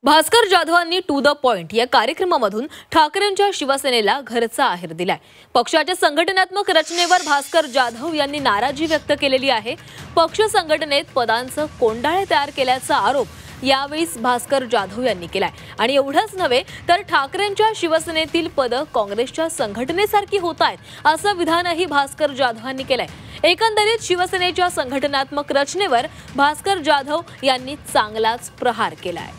Bhaskar जाधवांनी to the point या कार्यक्रमामधून ठाकरेंच्या शिवसेनेला घरचा आहेर दिलाय। पक्षाच्या संघटनात्मक रचनेवर भास्कर जाधव यांनी नाराजी व्यक्त केलेली आहे। पक्ष संघटनेत पदांचं कोंडाळे तयार केल्याचा आरोप यावेळी भास्कर जाधव यांनी केलाय। आणि एवढंच नव्हे तर ठाकरेंच्या शिवसेनेतील पद काँग्रेसच्या संघटनेसारखी होत आहेत असं विधानही भास्कर जाधवांनी केलंय। एकंदरीत शिवसेनेच्या संघटनात्मक रचनेवर भास्कर जाधव यांनी चांगलाच प्रहार केलाय।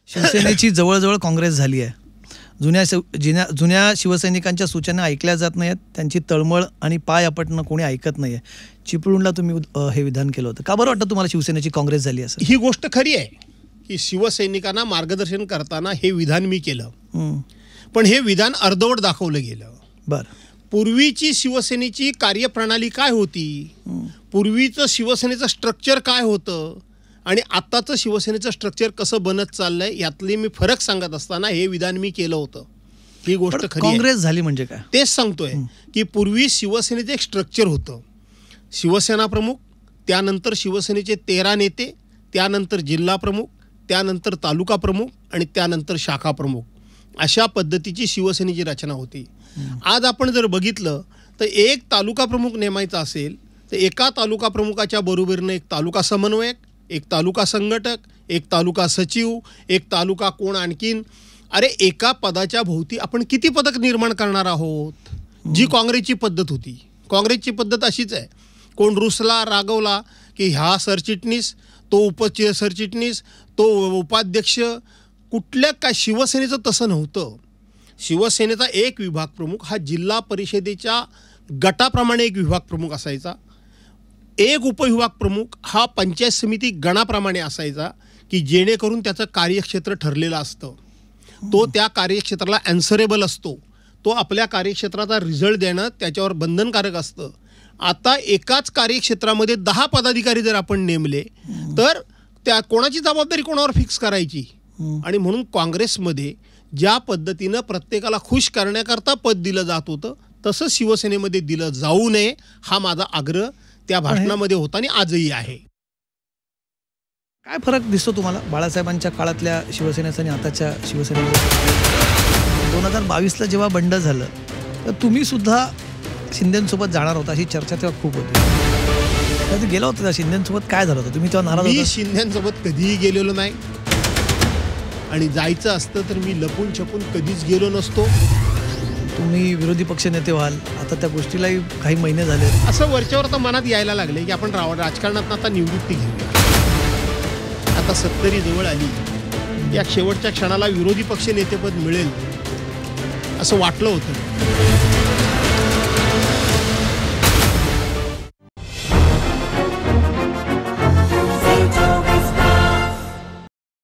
शिवसेनेची जवळजवळ काँग्रेस झाली आहे। जुन्या शिवसैनिकांच्या सूचना ऐकल्या जात नाहीत, त्यांची तळमळ आणि पाय आपटणं कोणी ऐकत नाहीये। चिपळूणला तुम्ही हे विधान केलं होतं, का बरं वाटतं तुम्हाला शिवसेनेची काँग्रेस झाली असं? ही गोष्ट खरी आहे की शिवसैनिकांना मार्गदर्शन करताना हे विधान मी केलं, पण हे विधान अर्धवट दाखवलं गेलं। बरं, पूर्वीची शिवसेनेची कार्यप्रणाली काय होती, पूर्वीचं शिवसेनेचं स्ट्रक्चर काय होतं आणि आत्ताचं शिवसेनेचं स्ट्रक्चर कसं बनत चाललंय यातली मी फरक सांगत असताना हे विधान मी केलं होतं। ही गोष्ट खरी आहे। काँग्रेस झाली म्हणजे काय तेच सांगतोय की पूर्वी शिवसेनेचं एक स्ट्रक्चर होतं, शिवसेना प्रमुख, त्यानंतर शिवसेनेचे 13 नेते, त्यानंतर जिल्हा प्रमुख, त्यानंतर तालुका प्रमुख आणि त्यानंतर शाखा प्रमुख, अशा पद्धतीची शिवसेनेची रचना होती। आज आपण जर बघितलं तर एक तालुका प्रमुख नेमायचा असेल तर एका तालुका प्रमुखाच्या बरोबरीने एक तालुका समन्वयक, एक तालुका संघटक, एक तालुका सचिव, एक तालुका कोण आणखीन। अरे एका पदाच्या भोवती आपण किती पदक निर्माण करणार आहोत? जी काँग्रेसची पद्धत होती, काँग्रेसची पद्धत अशीच आहे, कोण रुसला रागवला की हा सरचिटणीस, तो सरचिटणीस, तो उपाध्यक्ष, कुठल्या काय। शिवसेनेचं तसं नव्हतं। शिवसेनेचा एक विभाग प्रमुख हा जिल्हा परिषदेच्या गटाप्रमाणे एक विभाग प्रमुख असायचा, एक उपविभाग प्रमुख हा पंचायत समिती गणाप्रमाणे असायचा की जेणेकरून त्याचं कार्यक्षेत्र ठरलेलं असतं, तो त्या कार्यक्षेत्राला ॲन्सरेबल असतो, तो आपल्या कार्यक्षेत्राचा रिझल्ट देणं त्याच्यावर बंधनकारक असतं। आता एकाच कार्यक्षेत्रामध्ये 10 पदाधिकारी जर आपण नेमले तर त्या कोणाची जबाबदारी कोणावर फिक्स करायची? आणि म्हणून काँग्रेसमध्ये ज्या पद्धतीनं प्रत्येकाला खुश करण्याकरता पद दिलं जात होतं तसं शिवसेनेमध्ये दिलं जाऊ नये, हा माझा आग्रह त्या भाषणामध्ये होता आणि आजही आहे। काय फरक दिसतो तुम्हाला बाळासाहेबांच्या काळातल्या शिवसेनेचा आणि आताच्या शिवसेनेचा? 2022ला जेव्हा बंड झालं तर तुम्ही सुद्धा शिंदेंसोबत जाणार होता, अशी चर्चा तेव्हा खूप होती। तर गेला होता शिंदेंसोबत, काय झालं होतं? तुम्ही तेव्हा नाराज होता? मी शिंदेंसोबत कधीही गेलेलो नाही आणि जायचं असतं तर मी लपून छपून कधीच गेलो नसतो। तुम्ही विरोधी पक्ष नेते व्हाल, आता त्या गोष्टीलाही काही महिने झाले, असं वरच्यावर तर मनात यायला लागले की आपण राजकारणात आता निवृत्ती घेऊया। आता 70 जवळ आली, या शेवटच्या क्षणाला विरोधी पक्ष नेतेपद मिळेल असं वाटलं होतं।